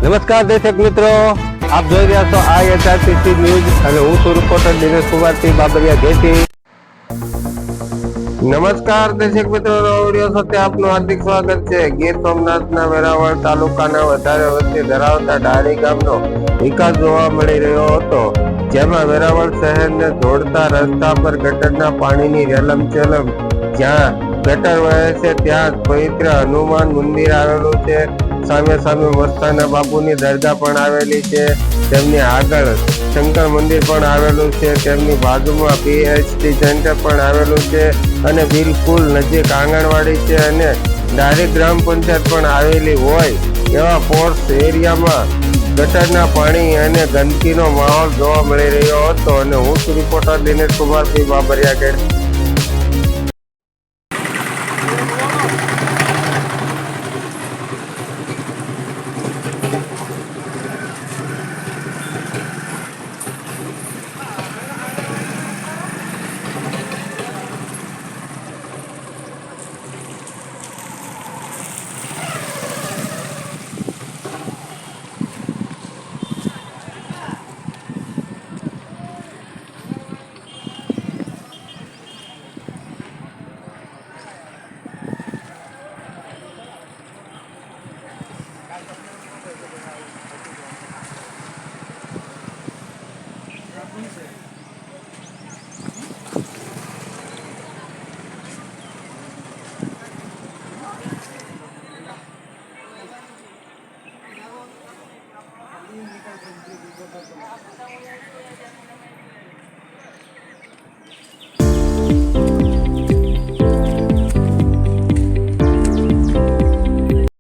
નમસ્કાર દર્શક મિત્રો, આપ જોઈ રહ્યા છો IHRTC ન્યૂઝ અને હું છું રિપોર્ટર દિનેશ કુમારસિંહ બાબરિયા ઘેટી. નમસ્કાર દર્શક મિત્રો, ઓડિયો સાથે આપનું હાર્દિક સ્વાગત છે. ગીર સોમનાથના વેરાવળ તાલુકાના વધારે વસ્તી ધરાવતા ડારી ગામનો વિકાસ જોવા મળી રહ્યો હતો, જેમાં વેરાવળ શહેરને જોડતા રસ્તા પર ગટરના પાણીની રેલમચેલમ. જ્યાં ગટર વહે છે ત્યાં પવિત્ર હનુમાન મંદિર આવેલું છે. સામે સામે મસ્તાના બાપુની દરગાહ પણ આવેલી છે. તેમની આગળ શંકર મંદિર પણ આવેલું છે. તેમની બાજુમાં PHD સેન્ટર પણ આવેલું છે અને બિલકુલ નજીક આંગણવાડી છે અને ડારી ગ્રામ પંચાયત પણ આવેલી હોય એવા પોર્સ એરિયામાં ગટરના પાણી અને ગંદકીનો માહોલ જોવા મળી રહ્યો હતો. અને હું છું રિપોર્ટર દિનેશ કુમારસિંહ બાબરિયા ઘેટી.